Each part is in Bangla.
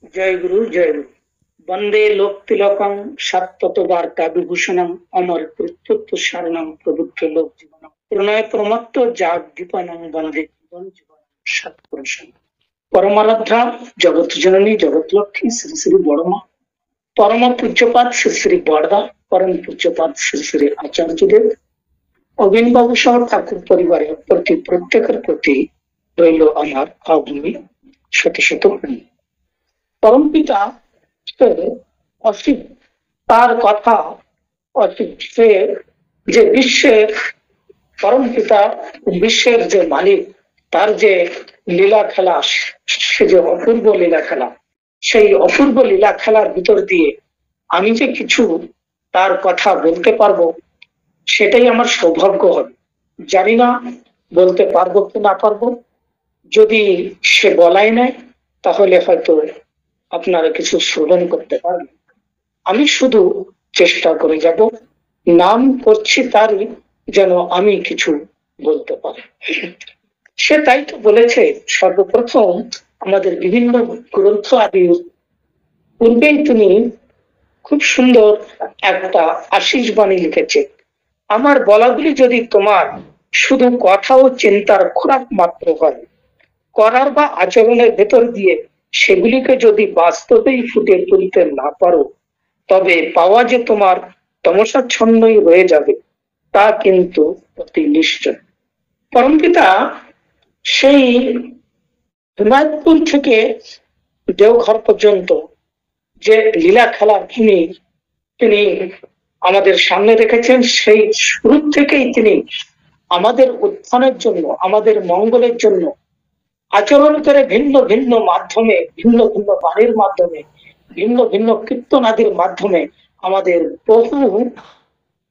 জয় গুরু, জয় গুরু। বন্দে লোক তিলকং সাত্তত বার্তা বিভূষণং অমর প্রত্যুত্ত সারণং প্রবুদ্ধ লোক জীবনম প্রণয় প্রমত্ত জাগ দীপনং বন্দে জীবন জীবন সৎপুরুষং। পরমারাধ্যা জগৎ জননী জগৎ লক্ষ্মী শ্রী শ্রী বড়মা, পরম পূজ্যপাদ শ্রী শ্রী বড়দা, পরম পূজ্যপাদ শ্রী শ্রী আচার্যদেব, অবিনবাবু সহ ঠাকুর পরিবারের প্রতি প্রত্যেকের প্রতি রইল আমার আগুনি শত শত প্রণাম। পরমপিতা অসীম, তার কথা অসীম। সে যে বিশ্বের পরমপিতা, বিশ্বের যে মালিক, তার যে লীলা খেলা, সে যে অপূর্ব লীলা খেলা, সেই অপূর্ব লীলা খেলার ভিতর দিয়ে আমি যে কিছু তার কথা বলতে পারবো, সেটাই আমার সৌভাগ্য হবে। জানি না বলতে পারবো কি না পারবো। যদি সে বলাই নেয় তাহলে হয়তো আপনারা কিছু শ্রবণ করতে পারবেন। আমি শুধু চেষ্টা করে যাব, নাম করছি তারই, যেন আমি কিছু বলতে পারি। সে তাই তো বলেছে, সর্বপ্রথম আমাদের বিভিন্ন গ্রন্থ আদির পূর্বেই তিনি খুব সুন্দর একটা আশীষ বাণী লিখেছে। আমার বলাগুলি যদি তোমার শুধু কথা ও চিন্তার খোরাক মাত্র হয়, করার বা আচরণের ভেতর দিয়ে সেগুলিকে যদি বাস্তবেই ফুটে তুলতে না পারো, তবে পাওয়া যে তোমার তমসাচ্ছন্নই রয়ে যাবে, তা কিন্তু অতি নিশ্চয়। পরমপিতা সেই হিমায়তপুর থেকে দেওঘর পর্যন্ত যে লীলা খেলা তিনি আমাদের সামনে রেখেছেন, সেই শুরু থেকেই তিনি আমাদের উত্থানের জন্য, আমাদের মঙ্গলের জন্য আচরণ করে ভিন্ন ভিন্ন মাধ্যমে, ভিন্ন ভিন্ন বাণীর মাধ্যমে, ভিন্ন ভিন্ন কীর্তনাদির মাধ্যমে আমাদের বহু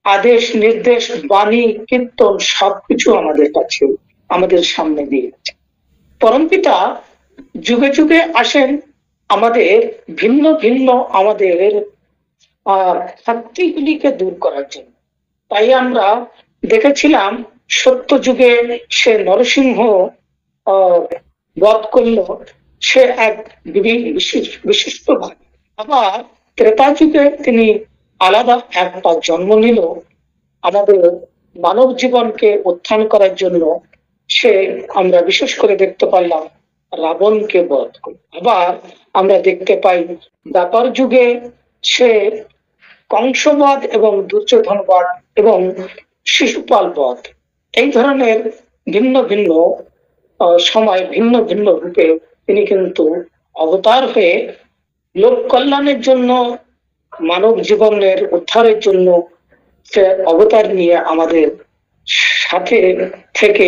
আদেশ নির্দেশ, বাণী, কীর্তন সবকিছু আমাদের কাছে, আমাদের সামনে দিয়ে গেছে। পরমপিতা যুগে যুগে আসেন আমাদের ভিন্ন ভিন্ন আমাদের শক্তিগুলিকে দূর করার জন্য। তাই আমরা দেখেছিলাম সত্য যুগে সে নরসিংহ বধ করল, সে এক বিশিষ্ট ভাবে। আবার ত্রেতা যুগে তিনি আলাদা একটা জন্ম নিল আমাদের মানব জীবনকে উত্থান করার জন্য। সে আমরা বিশেষ করে দেখতে পারলাম রাবণকে বধ করে। আবার আমরা দেখতে পাই দ্বাপর যুগে সে কংসবধ এবং দুর্যোধন বধ এবং শিশুপাল বধ, এই ধরনের ভিন্ন ভিন্ন সময় ভিন্ন ভিন্ন রূপে তিনি কিন্তু অবতার হয়ে লোক কল্যাণের জন্য, মানব জীবনের উদ্ধারের জন্য সে অবতার নিয়ে আমাদের সাথে থেকে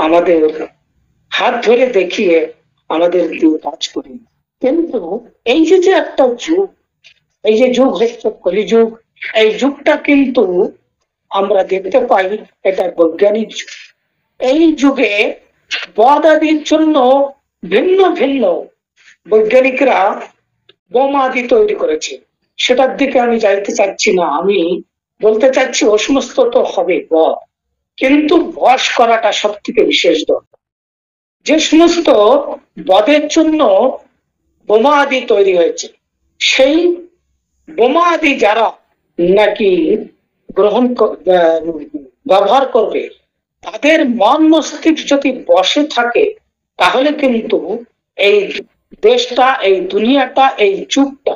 আমাদের হাত ধরে দেখিয়ে আমাদের দিয়ে কাজ করি। কিন্তু এই যে একটা যুগ, এই যে যুগ হচ্ছে কলিযুগ, এই যুগটা কিন্তু আমরা দেখতে পাই এটা বৈজ্ঞানিক যুগ। এই যুগে বধ আদির জন্য ভিন্ন ভিন্ন বৈজ্ঞানিকরা বোমা আদি তৈরি করেছে। সেটার দিকে আমি যাইতে চাচ্ছি না, আমি বলতে চাচ্ছি ও সমস্ত তো হবে বধ, কিন্তু বশ করাটা সব থেকে বিশেষ দরকার। যে সমস্ত বধের জন্য বোমা আদি তৈরি হয়েছে, সেই বোমা আদি যারা নাকি গ্রহণ ব্যবহার করবে, তাদের মন মস্তিষ্ক যদি বসে থাকে, তাহলে কিন্তু এই দেশটা, এই দুনিয়াটা, এই যুগটা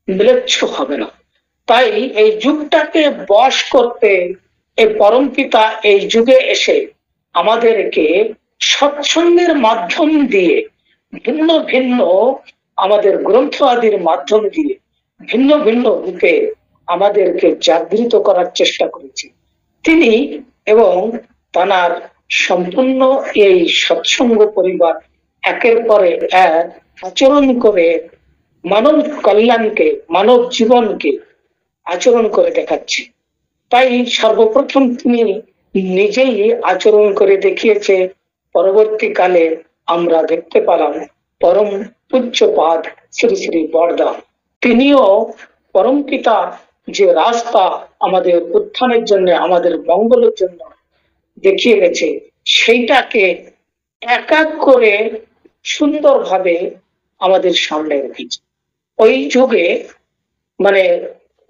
ম্লেচ্ছ হবে না। তাই এই যুগটাকে বশ করতে এই পরমপিতা এই যুগে এসে আমাদেরকে সৎসঙ্গের মাধ্যম দিয়ে, ভিন্ন ভিন্ন আমাদের গ্রন্থ আদির মাধ্যম দিয়ে ভিন্ন ভিন্ন রূপে আমাদেরকে জাগৃত করার চেষ্টা করেছি তিনি। এবং তার সম্পূর্ণ এই সৎসঙ্গ পরিবার একের পরে এক আচরণ করে মানব কল্যাণকে, মানব জীবনকে আচরণ করে দেখাচ্ছে। তাই সর্বপ্রথম তিনি নিজেই আচরণ করে দেখিয়েছে। পরবর্তীকালে আমরা দেখতে পেলাম পরম পূজ্যপাদ শ্রী শ্রী বড়দা, তিনিও পরমপিতা যে রাস্তা আমাদের উত্থানের জন্য, আমাদের মঙ্গলের জন্য দেখিয়ে গেছে, সেইটাকে এক এক করে সুন্দরভাবে আমাদের সামনে রেখেছে। ওই যুগে মানে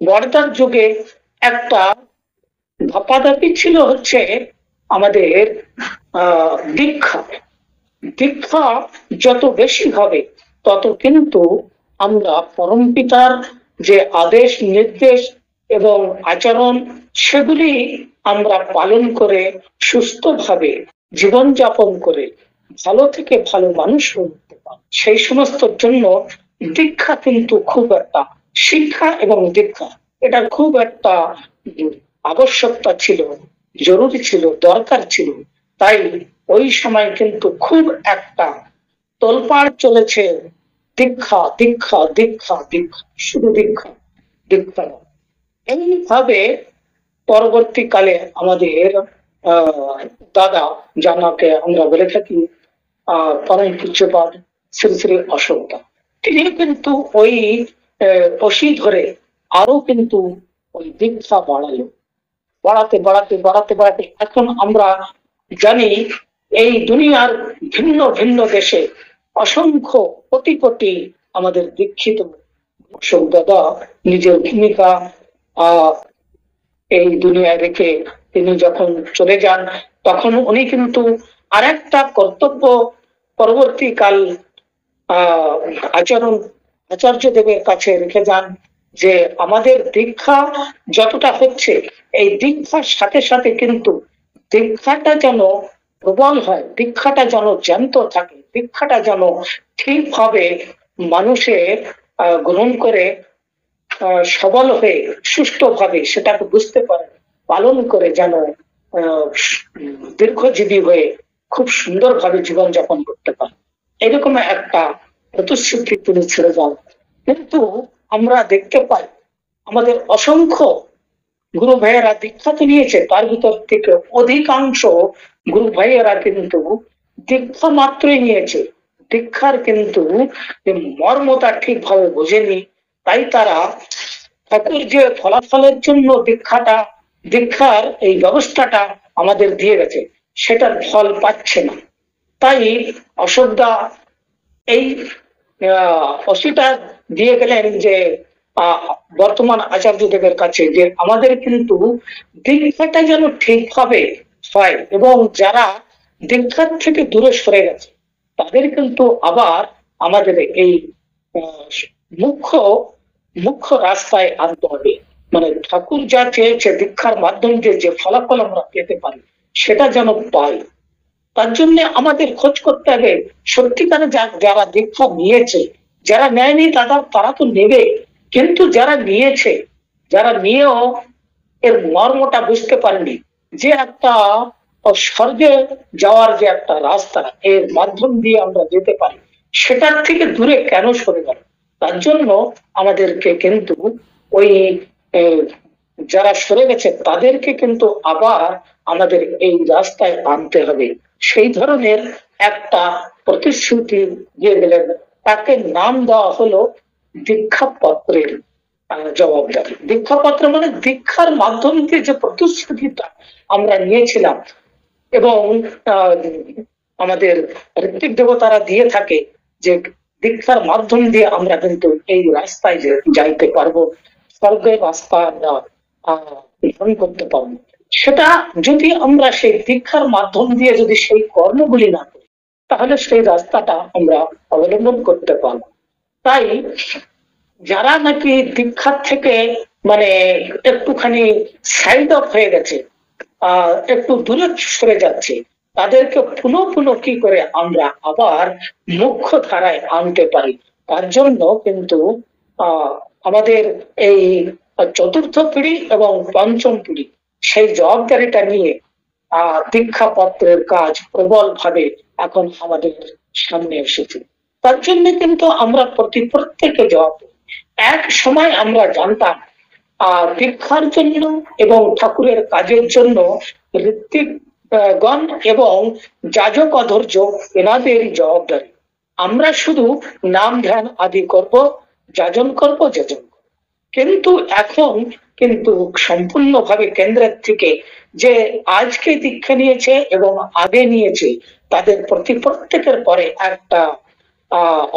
বর্দার যুগে একটা ধাপাধাপি ছিল হচ্ছে আমাদের দীক্ষা। দীক্ষা যত বেশি হবে তত কিন্তু আমরা পরমপিতার যে আদেশ নির্দেশ এবং আচরণ সেগুলি আমরা পালন করে সুস্থভাবে জীবনযাপন করে ভালো থেকে ভালো মানুষ হতে পারি। সেই সমস্ত জন্য দীক্ষা কিন্তু খুব একটা, শিক্ষা এবং দীক্ষা এটা খুব একটা আবশ্যকতা ছিল, জরুরি ছিল, দরকার ছিল। তাই ওই সময় কিন্তু খুব একটা তোলপাড় চলেছে, দীক্ষা দীক্ষা দীক্ষা দীক্ষা, শুধু দীক্ষা দীক্ষা। এইভাবে পরবর্তীকালে আমাদের দাদা, জানাকে আমরা বলে থাকি পরম পূজ্যপাদ শ্রী শ্রী অশোক, তিনি কিন্তু ওই অসি ধরে আরো কিন্তু ওই দীক্ষা বাড়ালো, বাড়াতে বাড়াতে বাড়াতে বাড়াতে এখন আমরা জানি এই দুনিয়ার ভিন্ন ভিন্ন দেশে অসংখ্য কোটি কোটি আমাদের দীক্ষিত অশোক দাদা নিজের ভূমিকা এই দুনিয়ায় রেখে তিনি যখন চলে যান তখন উনি কিন্তু আরেকটা কর্তব্য পরবর্তীকাল আচরণ আচার্য দেবের কাছে রেখে যান, যে আমাদের দীক্ষা যতটা হচ্ছে এই দীক্ষার সাথে সাথে কিন্তু দীক্ষাটা যেন প্রবল হয়, দীক্ষাটা যেন জ্যান্ত থাকে, দীক্ষাটা যেন ঠিকভাবে মানুষের গ্রহণ করে সবল হয়ে সুষ্ঠুভাবে সেটাকে বুঝতে পারে, পালন করে যেন দীর্ঘজীবী হয়ে খুব সুন্দরভাবে জীবনযাপন করতে পারে, এরকম একটা প্রতিশ্রুতি তিনি ছেড়ে যান। কিন্তু আমরা দেখতে পাই আমাদের অসংখ্য গুরু ভাইয়েরা দীক্ষা তো নিয়েছে, তার ভিতর থেকে অধিকাংশ গুরু ভাইয়েরা কিন্তু দীক্ষা মাত্রই নিয়েছে, দীক্ষার কিন্তু মর্মটা ঠিকভাবে বোঝেনি। তাই তারা ঠাকুর যে ফলাফলের জন্য দীক্ষার এই ব্যবস্থাটা আমাদের দিয়ে গেছে সেটার ফল পাচ্ছে না। তাই অশোকদা এই অসিটা দিয়ে গেলেন যে বর্তমান আচার্য দেবের কাছে, যে আমাদের কিন্তু দীক্ষাটা যেন ঠিকভাবে হয় এবং যারা দীক্ষার থেকে দূরে সরে গেছে তাদের কিন্তু আবার আমাদের এই মুখ্য মুখ্য রাস্তায় আনতে হবে। মানে ঠাকুর যা চেয়েছে দীক্ষার মাধ্যমে যে ফলাফল আমরা পেতে পারি সেটা যেন পাই, তার জন্য আমাদের খোঁজ করতে হবে সত্যিকারে যারা দীক্ষা নিয়েছে, যারা নেয়নি তারা তো নেবে, কিন্তু যারা নিয়েছে, যারা নিয়েও এর মর্মটা বুঝতে পারেনি, যে একটা স্বর্গে যাওয়ার যে একটা রাস্তা এর মাধ্যম দিয়ে আমরা যেতে পারি সেটার থেকে দূরে কেন সরে গেল, তার জন্য আমাদেরকে কিন্তু ওই যারা সরে গেছে তাদেরকে কিন্তু আবার আমাদের এই রাস্তায় আনতে হবে। সেই ধরনের একটা প্রতিশ্রুতি দিয়ে গেলেন, তাকে নাম দেওয়া হলো দীক্ষাপত্রের জবাবদারি। দীক্ষাপত্র মানে দীক্ষার মাধ্যম দিয়ে যে প্রতিশ্রুতিটা আমরা নিয়েছিলাম এবং আমাদের ঋত্বিক দেবতারা দিয়ে থাকে যে দীক্ষার মাধ্যম দিয়ে আমরা কিন্তু এই রাস্তায় যাইতে পারবো, স্বর্গের রাস্তা আমরা গ্রহণ করতে পারবো। সেটা যদি আমরা সেই দীক্ষার মাধ্যম দিয়ে যদি সেই কর্মগুলি না করি তাহলে সেই রাস্তাটা আমরা অবলম্বন করতে পারবো। তাই যারা নাকি দীক্ষার থেকে মানে একটুখানি সাইড অফ হয়ে গেছে, একটু দূরে সরে যাচ্ছে, তাদেরকে পুনঃ পুনঃ কি করে আমরা আবার মুখ্য ধারায় আনতে পারি, তার জন্য কিন্তু আমাদের এই চতুর্থ পিঢ়ি এবং পঞ্চম পিঢ়ি সেই জবাবদারিটা নিয়ে দীক্ষাপত্রের কাজ প্রবল ভাবে এখন আমাদের সামনে এসেছে। তার জন্য কিন্তু আমরা প্রত্যেকে জবাব, এক সময় আমরা জানতাম দীক্ষার জন্য এবং ঠাকুরের কাজের জন্য ঋত্বিকগণ এবং যাজক অধৈর্য এনাদের জবাবদারি, আমরা শুধু নাম ধ্যান আদি করব, যাজন করব, যাজন। কিন্তু এখন কিন্তু সম্পূর্ণভাবে কেন্দ্রের থেকে যে আজকে দীক্ষা নিয়েছে এবং আগে নিয়েছে তাদের প্রত্যেকের পরে একটা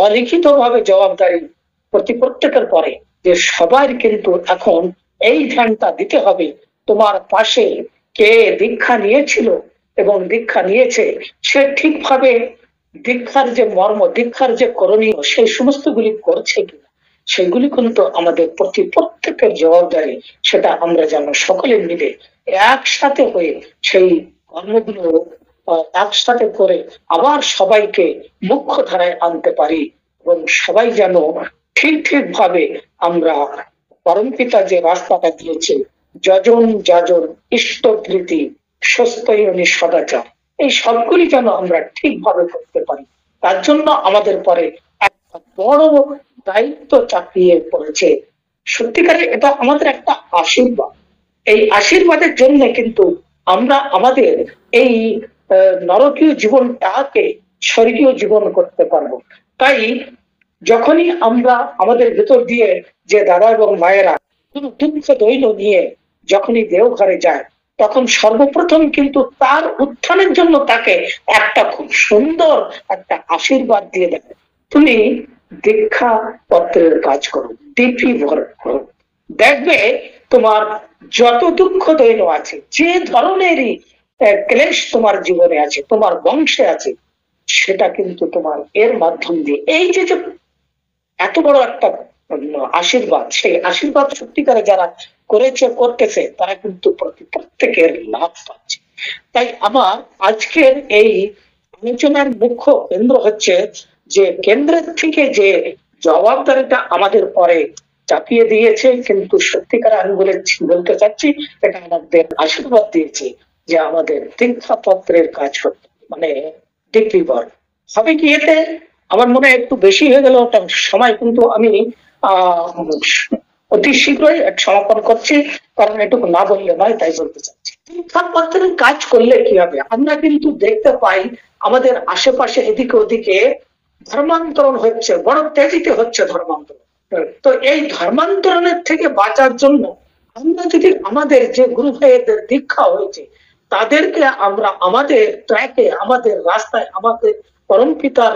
অলিখিত ভাবে জবাবদারি প্রত্যেকের পরে যে সবার কিন্তু এখন এই ধ্যানটা দিতে হবে, তোমার পাশে কে দীক্ষা নিয়েছিল এবং দীক্ষা নিয়েছে সে ঠিকভাবে দীক্ষার যে মর্ম, দীক্ষার যে করণীয় সেই সমস্ত গুলি করছে কিনা, সেগুলি কিন্তু আমাদের প্রত্যেকের জবাবদারি। সেটা আমরা যেন সকলে মিলে একসাথে হয়ে সেই কর্মগুলো একসাথে করে আবার সবাইকে মুখ্য ধারায় আনতে পারি এবং সবাই যেন ঠিক ভাবে আমরা পরমপিতা যে রাস্তাটা দিয়েছে, যজন যাজন ইষ্টভৃতি সস্তয়নী সদাচার, এই সবগুলি যেন আমরা ঠিকভাবে করতে পারি। তার জন্য আমাদের পরে একটা বড় দায়িত্ব চাপিয়ে পড়েছে। সত্যিকারে এটা আমাদের একটা আশীর্বাদ। এই আশীর্বাদের জন্য কিন্তু আমরা আমাদের এই নরকীয় জীবনটাকে স্বর্গীয় জীবন করতে পারবো। তাই যখনই আমরা আমাদের ভেতর দিয়ে যে দাদা এবং মায়েরা কোন দুঃখ দৈন্য নিয়ে যখনই দেওঘরে যায়, তখন সর্বপ্রথম কিন্তু তার উত্থানের জন্য তাকে একটা খুব সুন্দর একটা আশীর্বাদ দিয়ে দেয়, তুমি দীক্ষা পত্রের কাজ করো, ডিপি ভর করো, দেখবে তোমার যত দুঃখ দৈন্য আছে, যে ধরনেরই ক্লেশ তোমার জীবনে আছে, তোমার বংশে আছে, সেটা কিন্তু তোমার এর মাধ্যম দিয়ে এই যে এত বড় একটা আশীর্বাদ, সেই আশীর্বাদ সত্যিকারে যারা করেছে করতেছে তারা কিন্তু প্রত্যেকের লাভ পাচ্ছে। তাই আমার আজকের এই আলোচনার মুখ্য কেন্দ্র হচ্ছে যে কেন্দ্রের থেকে যে জবাবদারিটা আমাদের পরে চাপিয়ে দিয়েছে, কিন্তু সত্যিকার আমি বলতে চাচ্ছি এটা আমাদের আশীর্বাদ দিয়েছে যে আমাদের দীক্ষা পত্রের কাজ করতে, মানে ডিগ্রি বল হবে কি এতে আমার মনে হয় একটু বেশি হয়ে গেল সময়, কিন্তু আমি অতি শীঘ্রই সমাপন করছি, কারণ এটুকু না বললে নয়, তাই বলতে চাচ্ছি। দীক্ষাপত্রের কাজ করলে কি হবে, আমরা কিন্তু দেখতে পাই আমাদের আশেপাশে এদিকে ওদিকে ধর্মান্তরণ হচ্ছে, বড় তেজিতে হচ্ছে ধর্মান্তরণ। তো এই ধর্মান্তরণের থেকে বাঁচার জন্য আমরা যদি আমাদের যে গুরু ভাইয়েদের দীক্ষা হয়েছে তাদেরকে আমরা আমাদের ট্র্যাকে, আমাদের রাস্তায়, আমাদের পরম পিতার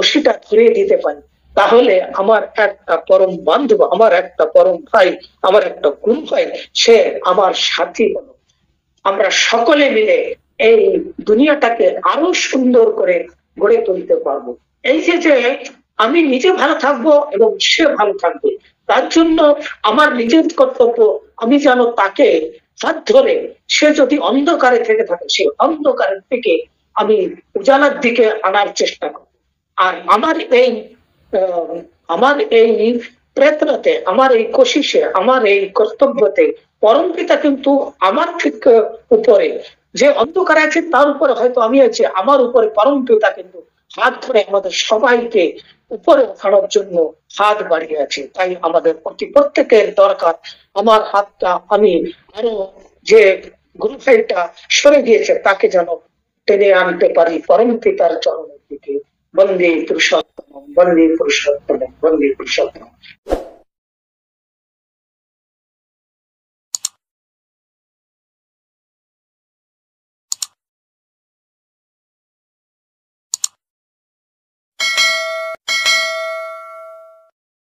অসিটা ধরিয়ে দিতে পারি, তাহলে আমার একটা পরম বান্ধব, আমার একটা পরম ভাই, আমার একটা গুরু ভাই, সে আমার সাথী হলো। আমরা সকলে মিলে এই দুনিয়াটাকে আরো সুন্দর করে গড়ে তুলতে পারবো। এই যে আমি নিজে ভালো থাকবো এবং সে ভালো থাকবে, তার জন্য আমার নিজের কর্তব্য আমি যেন তাকে হাত ধরে, সে যদি অন্ধকারে থেকে থাকে সে অন্ধকারের থেকে আমি উজালার দিকে আনার চেষ্টা করব। আর আমার এই প্রয়ত্নতে, আমার এই কোশিশে, আমার এই কর্তব্যতে পরম পিতা কিন্তু আমার ঠিক উপরে যে অন্ধকার আছে তার উপরে হয়তো আমি আছি, আমার উপরে পরম পিতা কিন্তু হাত ধরে আমাদের সবাইকে উপরে ওঠানোর জন্য হাত বাড়িয়ে আছে। তাই আমাদের প্রত্যেকের দরকার আমার হাতটা আমি আরো যে গুরু ভাইটা সরে গিয়েছে তাকে যেন টেনে আনতে পারি পরম পিতার চরণের দিকে। বন্দে পুরুষোত্তম, বন্দে পুরুষোত্তম, বন্দে পুরুষোত্তম।